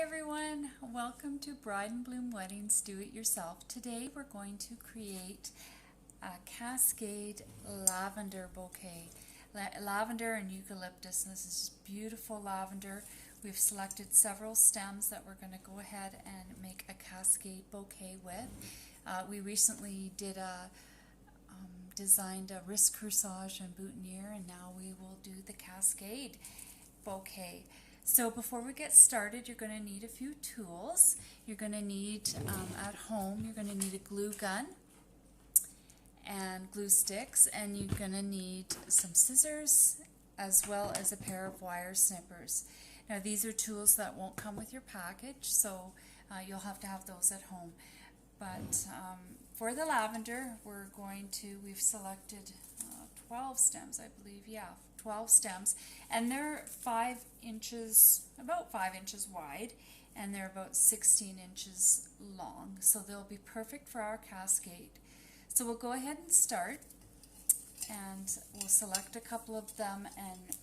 Hi everyone, welcome to Bride and Bloom Weddings Do It Yourself. Today we're going to create a cascade lavender bouquet. Lavender and eucalyptus, and this is beautiful lavender. We've selected several stems that we're going to go ahead and make a cascade bouquet with. We recently designed a wrist corsage and boutonniere, and now we will do the cascade bouquet. So before we get started, you're going to need a few tools. You're going to need, at home, you're going to need a glue gun and glue sticks, and you're going to need some scissors as well as a pair of wire snippers. Now these are tools that won't come with your package, so you'll have to have those at home. But for the lavender, we've selected 12 stems, I believe, yeah, 12 stems, and they're about 5 inches wide, and they're about 16 inches long, so they'll be perfect for our cascade. So we'll go ahead and start, and we'll select a couple of them and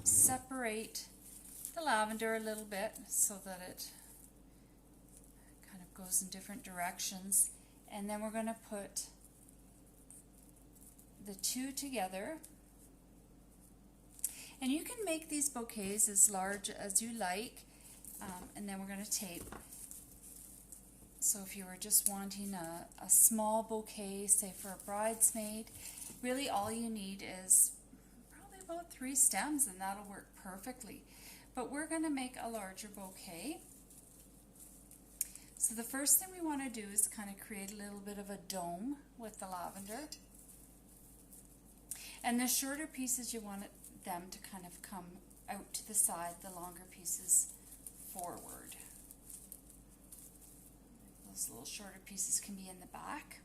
separate the lavender a little bit so that it kind of goes in different directions, and then we're going to put the two together. And you can make these bouquets as large as you like, and then we're going to tape. So if you were just wanting a small bouquet, say for a bridesmaid, really all you need is probably about 3 stems, and that'll work perfectly. But we're going to make a larger bouquet. So the first thing we want to do is kind of create a little bit of a dome with the lavender. And the shorter pieces, you want them to kind of come out to the side, the longer pieces forward. Those little shorter pieces can be in the back.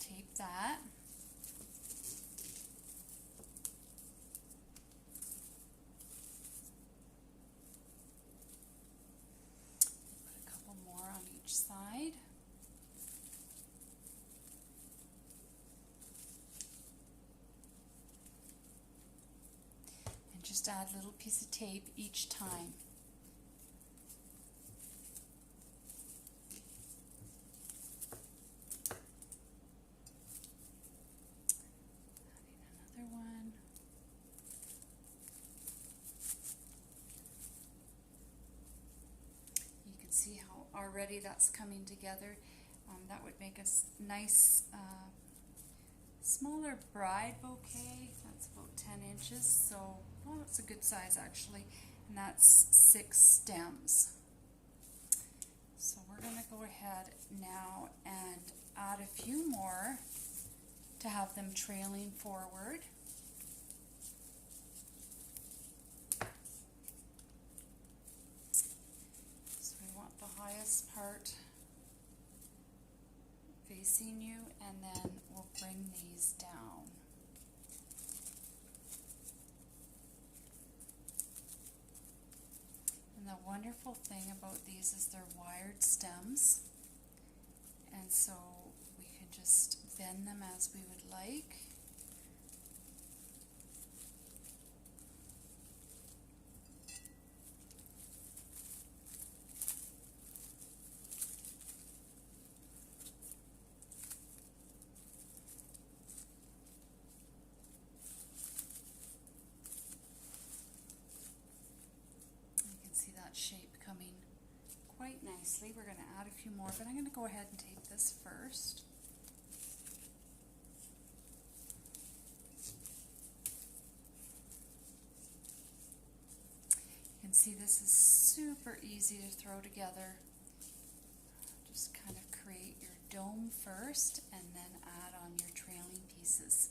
Tape that. Put a couple more on each side. Just add a little piece of tape each time. Adding another one. You can see how already that's coming together. That would make a nice smaller bride bouquet. That's about 10 inches, so well, it's a good size actually, and that's 6 stems. So we're going to go ahead now and add a few more to have them trailing forward. So we want the highest part facing you, and then we'll bring these down. And the wonderful thing about these is they're wired stems, and so we can just bend them as we would like. Shape coming quite nicely. We're going to add a few more, but I'm going to go ahead and tape this first. You can see this is super easy to throw together. Just kind of create your dome first and then add on your trailing pieces.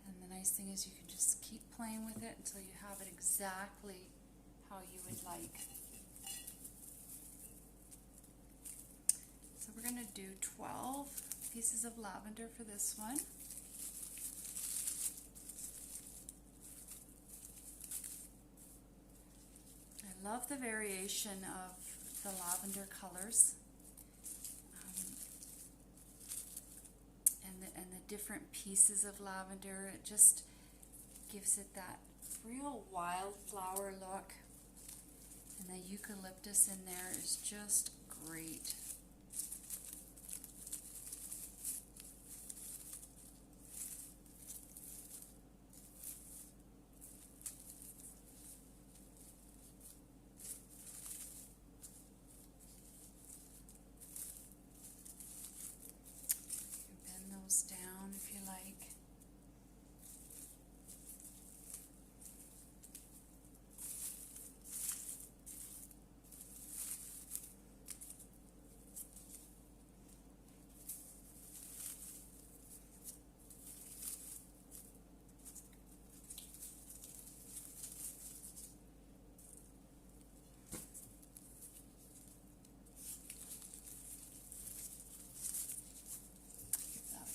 And the nice thing is you can just keep playing with it until you have it exactly how you would like. So we're going to do 12 pieces of lavender for this one. I love the variation of the lavender colors. And the different pieces of lavender, it just gives it that real wildflower look. And the eucalyptus in there is just great. You can bend those down if you like.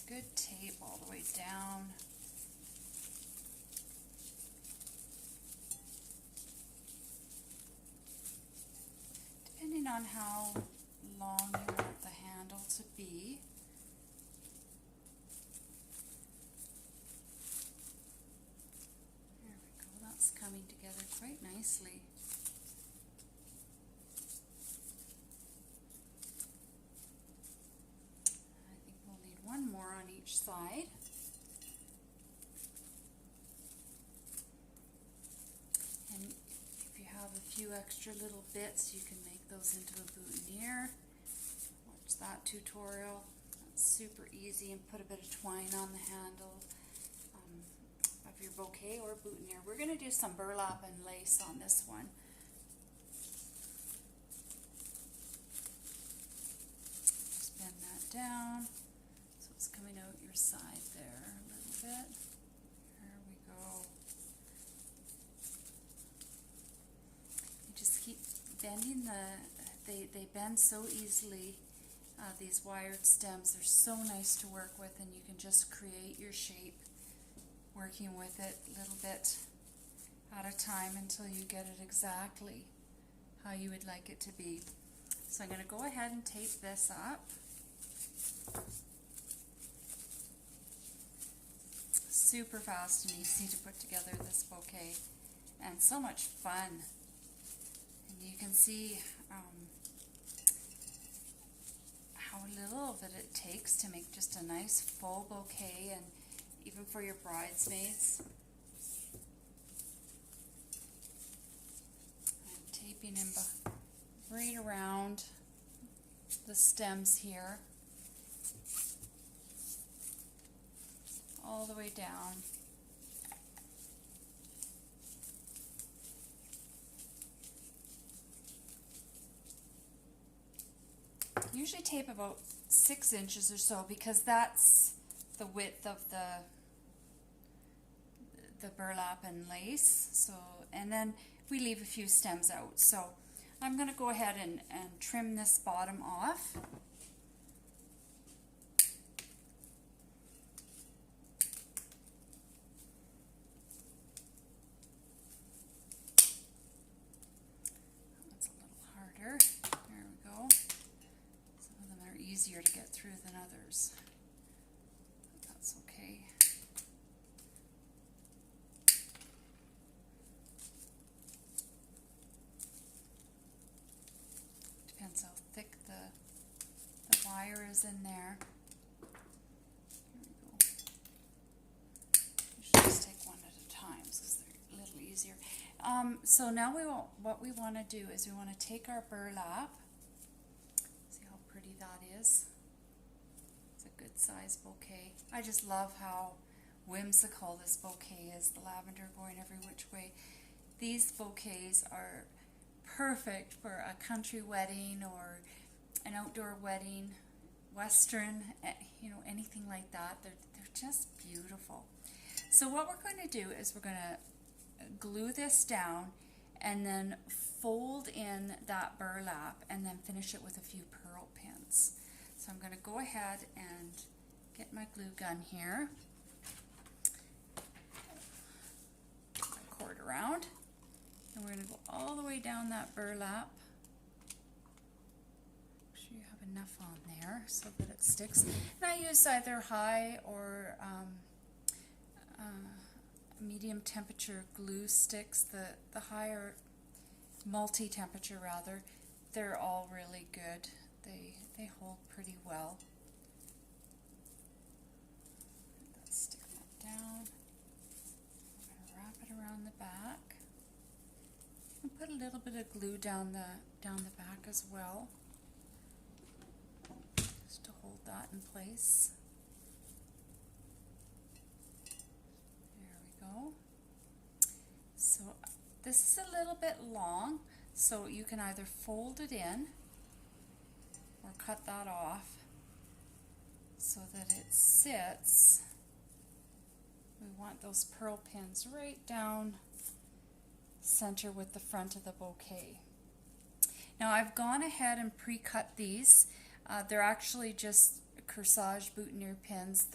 Good tape all the way down. Depending on how long you want the handle to be. There we go, that's coming together quite nicely. One more on each side. And if you have a few extra little bits, you can make those into a boutonniere. Watch that tutorial. That's super easy, and put a bit of twine on the handle of your bouquet or boutonniere. We're going to do some burlap and lace on this one. Just bend that down. It's coming out your side there a little bit. There we go. You just keep bending they bend so easily. These wired stems, they're so nice to work with, and you can just create your shape working with it a little bit at a time until you get it exactly how you would like it to be. So I'm going to go ahead and tape this up. Super fast and easy to put together this bouquet, and so much fun. And you can see how little that it takes to make just a nice full bouquet, and even for your bridesmaids. I'm taping in right around the stems here, all the way down. Usually tape about 6 inches or so, because that's the width of the burlap and lace. So, and then we leave a few stems out. So I'm going to go ahead and trim this bottom off. There we go. Some of them are easier to get through than others, but that's okay. Depends how thick the wire is in there. Here we go. You should just take one at a time because they're a little easier. So now what we want to do is we want to take our burlap. See how pretty that is? It's a good size bouquet. I just love how whimsical this bouquet is. The lavender going every which way. These bouquets are perfect for a country wedding or an outdoor wedding, western, you know, anything like that. They're just beautiful. So what we're going to do is we're going to glue this down and then fold in that burlap and then finish it with a few pearl pins. So I'm going to go ahead and get my glue gun here, put my cord around, and we're going to go all the way down that burlap. Make sure you have enough on there so that it sticks. And I use either high or medium temperature glue sticks, the higher multi-temperature rather, they're all really good. They hold pretty well. Let's stick that down. I'm going to wrap it around the back and put a little bit of glue down the back as well, just to hold that in place. There we go. So this is a little bit long, so you can either fold it in or cut that off so that it sits. We want those pearl pins right down center with the front of the bouquet. Now I've gone ahead and pre-cut these. They're actually just corsage boutonniere pins.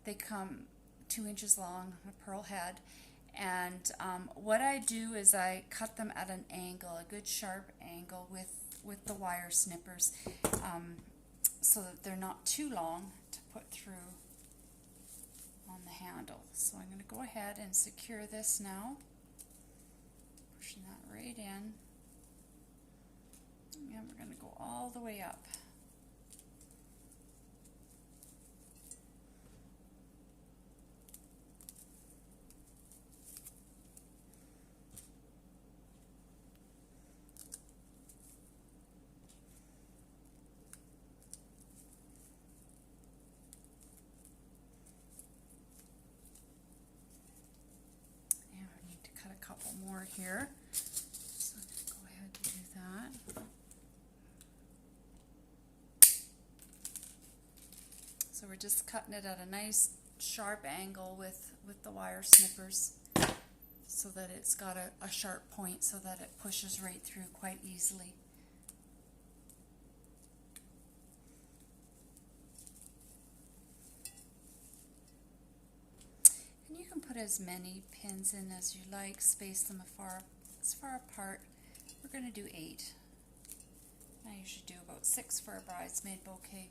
They come 2 inches long, a pearl head. And what I do is I cut them at an angle, a good sharp angle with the wire snippers, so that they're not too long to put through on the handle. So I'm going to go ahead and secure this now, pushing that right in, and we're going to go all the way up. A couple more here, so I'm going to go ahead and do that. So we're just cutting it at a nice sharp angle with the wire snippers, so that it's got a sharp point so that it pushes right through quite easily. And you can put as many pins in as you like, space them as far apart. We're going to do 8. I usually do about 6 for a bridesmaid bouquet.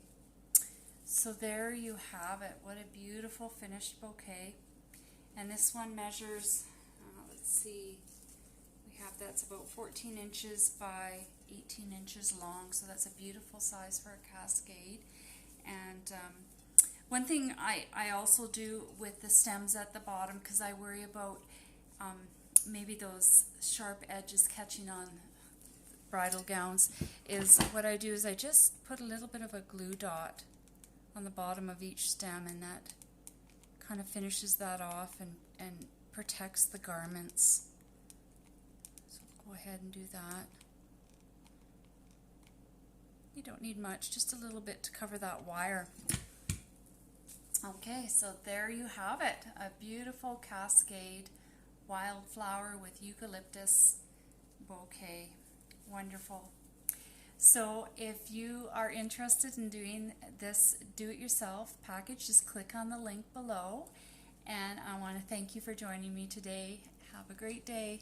So there you have it. What a beautiful finished bouquet. And this one measures, let's see, that's about 14 inches by 18 inches long, so that's a beautiful size for a cascade. And one thing I also do with the stems at the bottom, because I worry about maybe those sharp edges catching on bridal gowns, is what I do is I just put a little bit of a glue dot on the bottom of each stem, and that kind of finishes that off and protects the garments. So go ahead and do that. You don't need much, just a little bit to cover that wire. Okay, so there you have it, a beautiful cascade wildflower with eucalyptus bouquet. Wonderful. So if you are interested in doing this do-it-yourself package, just click on the link below. And I want to thank you for joining me today. Have a great day.